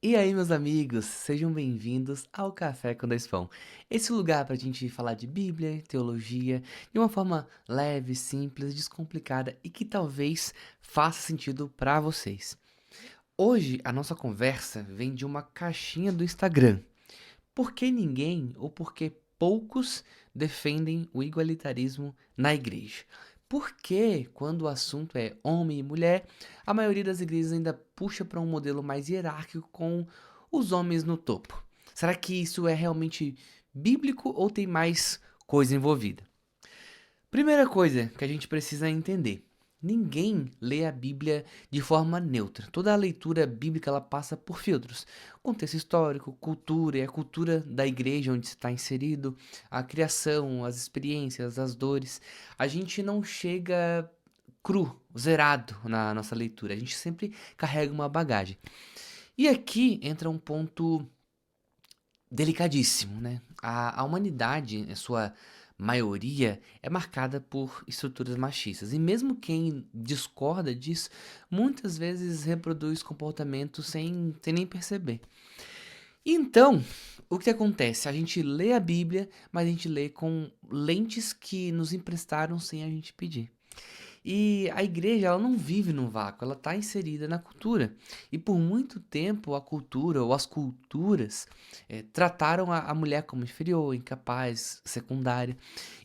E aí, meus amigos, sejam bem-vindos ao Café com Dois Pão. Esse lugar para a gente falar de Bíblia, teologia, de uma forma leve, simples, descomplicada e que talvez faça sentido para vocês. Hoje, a nossa conversa vem de uma caixinha do Instagram. Por que ninguém ou por que poucos defendem o igualitarismo na igreja? Por que, quando o assunto é homem e mulher, a maioria das igrejas ainda puxa para um modelo mais hierárquico com os homens no topo? Será que isso é realmente bíblico ou tem mais coisa envolvida? Primeira coisa que a gente precisa entender: ninguém lê a Bíblia de forma neutra. Toda a leitura bíblica ela passa por filtros: contexto histórico, cultura e a cultura da igreja onde está inserido, a criação, as experiências, as dores. A gente não chega cru, zerado na nossa leitura. A gente sempre carrega uma bagagem. E aqui entra um ponto delicadíssimo, né? A humanidade, em sua maioria, é marcada por estruturas machistas. E mesmo quem discorda disso, muitas vezes reproduz comportamentos sem nem perceber. Então, o que acontece? A gente lê a Bíblia, mas a gente lê com lentes que nos emprestaram sem a gente pedir. E a igreja, ela não vive num vácuo, ela está inserida na cultura. E por muito tempo, a cultura ou as culturas trataram a mulher como inferior, incapaz, secundária.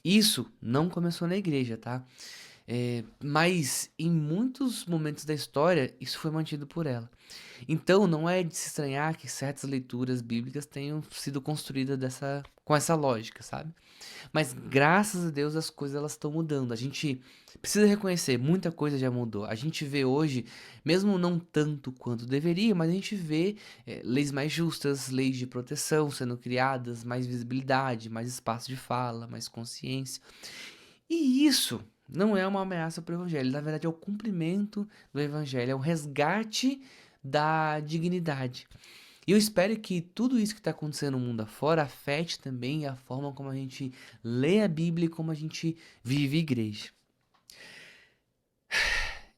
Isso não começou na igreja, tá? Mas em muitos momentos da história, isso foi mantido por ela. Então, não é de se estranhar que certas leituras bíblicas tenham sido construídas com essa lógica, sabe? Mas graças a Deus as coisas elas estão mudando. A gente precisa reconhecer, muita coisa já mudou. A gente vê hoje, mesmo não tanto quanto deveria, mas a gente vê leis mais justas, leis de proteção sendo criadas, mais visibilidade, mais espaço de fala, mais consciência. E isso não é uma ameaça para o evangelho, na verdade é o cumprimento do evangelho, é o resgate da dignidade. E eu espero que tudo isso que está acontecendo no mundo afora afete também a forma como a gente lê a Bíblia e como a gente vive igreja.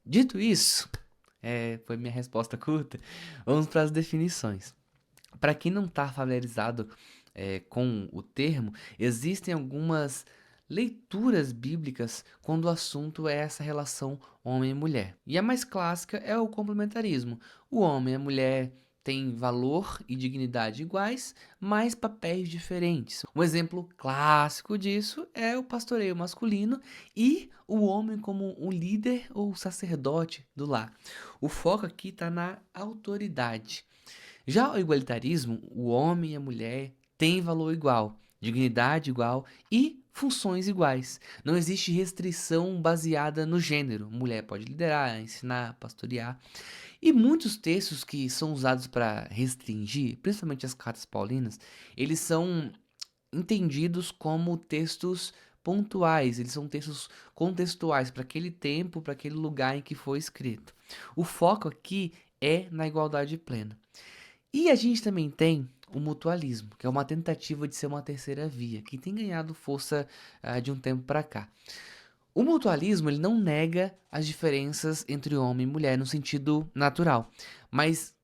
Dito isso, foi minha resposta curta, vamos para as definições. Para quem não está familiarizado com o termo, existem algumas leituras bíblicas quando o assunto é essa relação homem e mulher. E a mais clássica é o complementarismo. O homem e a mulher têm valor e dignidade iguais, mas papéis diferentes. Um exemplo clássico disso é o pastoreio masculino e o homem como um líder ou sacerdote do lar. O foco aqui está na autoridade. Já o igualitarismo, o homem e a mulher têm valor igual, dignidade igual e funções iguais. Não existe restrição baseada no gênero. Mulher pode liderar, ensinar, pastorear. E muitos textos que são usados para restringir, principalmente as cartas paulinas, eles são entendidos como textos pontuais, eles são textos contextuais para aquele tempo, para aquele lugar em que foi escrito. O foco aqui é na igualdade plena. E a gente também tem o mutualismo, que é uma tentativa de ser uma terceira via, que tem ganhado força de um tempo para cá. O mutualismo ele não nega as diferenças entre homem e mulher no sentido natural, mas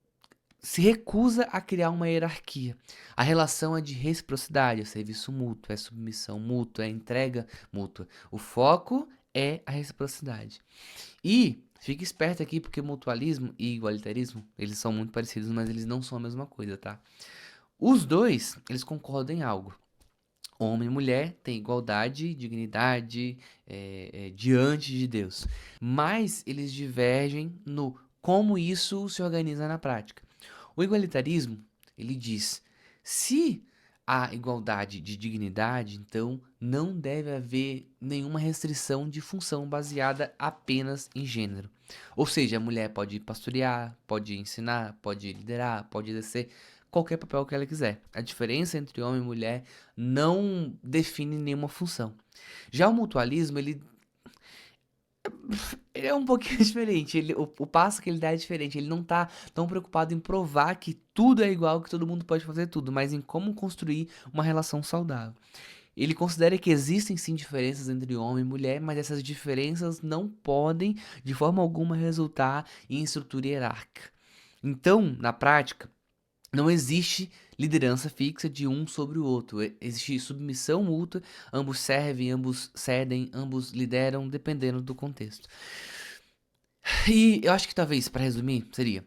se recusa a criar uma hierarquia. A relação é de reciprocidade, é serviço mútuo, é submissão mútua, é entrega mútua. O foco é a reciprocidade. E fique esperto aqui porque mutualismo e igualitarismo, eles são muito parecidos, mas eles não são a mesma coisa, tá? Os dois, eles concordam em algo. Homem e mulher têm igualdade, dignidade diante de Deus. Mas eles divergem no como isso se organiza na prática. O igualitarismo, ele diz, se há igualdade de dignidade, então não deve haver nenhuma restrição de função baseada apenas em gênero. Ou seja, a mulher pode pastorear, pode ensinar, pode liderar, pode exercer qualquer papel que ela quiser. A diferença entre homem e mulher não define nenhuma função. Já o mutualismo, ele é um pouquinho diferente. O passo que ele dá é diferente. Ele não tá tão preocupado em provar que tudo é igual, que todo mundo pode fazer tudo, mas em como construir uma relação saudável. Ele considera que existem sim diferenças entre homem e mulher, mas essas diferenças não podem, de forma alguma, resultar em estrutura hierárquica. Então, na prática, Não existe liderança fixa de um sobre o outro. Existe submissão mútua, ambos servem, ambos cedem, ambos lideram, dependendo do contexto. E eu acho que talvez, para resumir, seria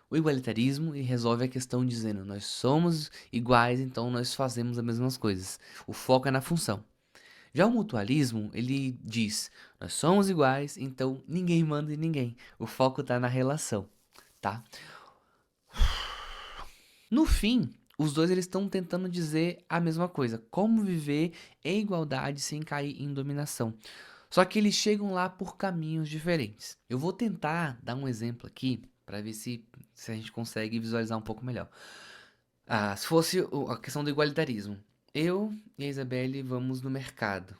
o igualitarismo e resolve a questão dizendo nós somos iguais, então nós fazemos as mesmas coisas. O foco é na função. Já o mutualismo, ele diz nós somos iguais, então ninguém manda em ninguém. O foco está na relação, tá? No fim, os dois eles estão tentando dizer a mesma coisa, como viver em igualdade sem cair em dominação. Só que eles chegam lá por caminhos diferentes. Eu vou tentar dar um exemplo aqui para ver se a gente consegue visualizar um pouco melhor. Se fosse a questão do igualitarismo, eu e a Isabelle vamos no mercado.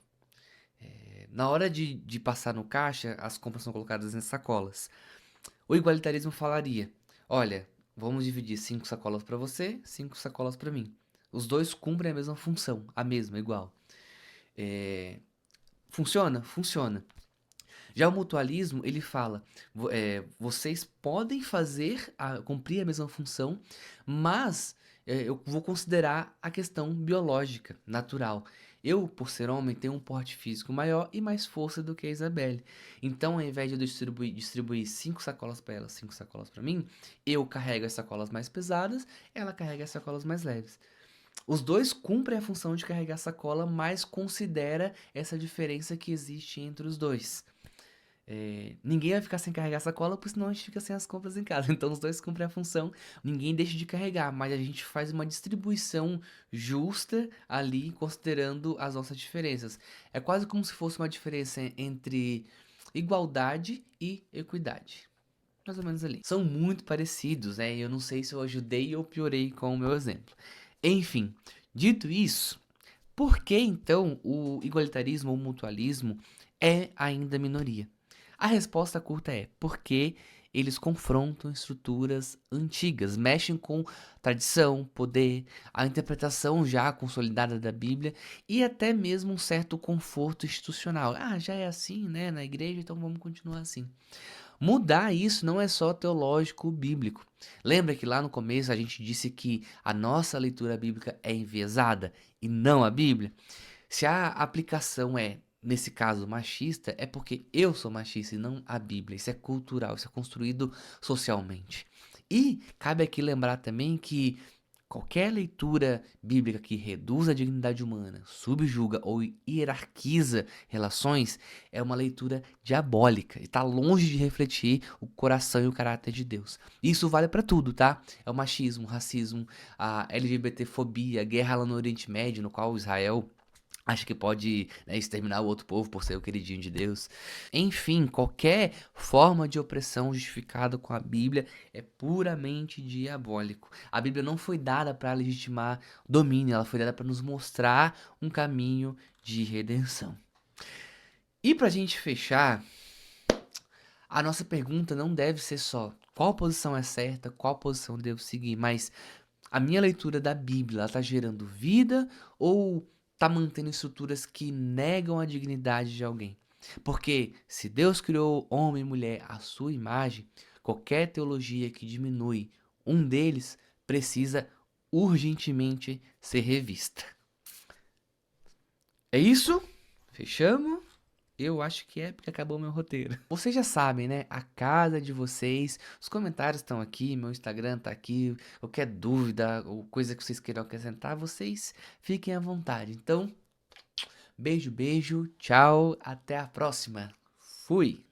Na hora de passar no caixa, as compras são colocadas em sacolas. O igualitarismo falaria: olha, vamos dividir 5 sacolas para você, 5 sacolas para mim. Os dois cumprem a mesma função, a mesma, igual. Funciona? Funciona. Já o mutualismo, ele fala, vocês podem cumprir a mesma função, mas eu vou considerar a questão biológica, natural. Eu, por ser homem, tenho um porte físico maior e mais força do que a Isabelle. Então, ao invés de eu distribuir 5 sacolas para ela, 5 sacolas para mim, eu carrego as sacolas mais pesadas, ela carrega as sacolas mais leves. Os dois cumprem a função de carregar a sacola, mas considera essa diferença que existe entre os dois. Ninguém vai ficar sem carregar a sacola, porque senão a gente fica sem as compras em casa. Então os dois cumprem a função, ninguém deixa de carregar, mas a gente faz uma distribuição justa ali, considerando as nossas diferenças. É quase como se fosse uma diferença entre igualdade e equidade. Mais ou menos ali. São muito parecidos, né? Eu não sei se eu ajudei ou piorei com o meu exemplo. Enfim, dito isso, por que então o igualitarismo ou mutualismo é ainda minoria? A resposta curta é porque eles confrontam estruturas antigas, mexem com tradição, poder, a interpretação já consolidada da Bíblia e até mesmo um certo conforto institucional. Já é assim, né, na igreja, então vamos continuar assim. Mudar isso não é só teológico bíblico. Lembra que lá no começo a gente disse que a nossa leitura bíblica é enviesada e não a Bíblia? Se a aplicação é, nesse caso, machista, é porque eu sou machista e não a Bíblia. Isso é cultural, isso é construído socialmente. E cabe aqui lembrar também que qualquer leitura bíblica que reduz a dignidade humana, subjuga ou hierarquiza relações é uma leitura diabólica e está longe de refletir o coração e o caráter de Deus. Isso vale para tudo, tá? É o machismo, o racismo, a LGBTfobia, a guerra lá no Oriente Médio, no qual Israel acha que pode, né, exterminar o outro povo por ser o queridinho de Deus. Enfim, qualquer forma de opressão justificada com a Bíblia é puramente diabólico. A Bíblia não foi dada para legitimar domínio, ela foi dada para nos mostrar um caminho de redenção. E para a gente fechar, a nossa pergunta não deve ser só qual posição é certa, qual posição devo seguir, mas a minha leitura da Bíblia está gerando vida ou está mantendo estruturas que negam a dignidade de alguém? Porque se Deus criou homem e mulher à sua imagem, qualquer teologia que diminui um deles precisa urgentemente ser revista. É isso? Fechamos? Eu acho que é porque acabou meu roteiro. Vocês já sabem, né? A casa de vocês. Os comentários estão aqui, meu Instagram tá aqui. Qualquer dúvida ou coisa que vocês queiram acrescentar, vocês fiquem à vontade. Então, beijo, beijo, tchau, até a próxima. Fui!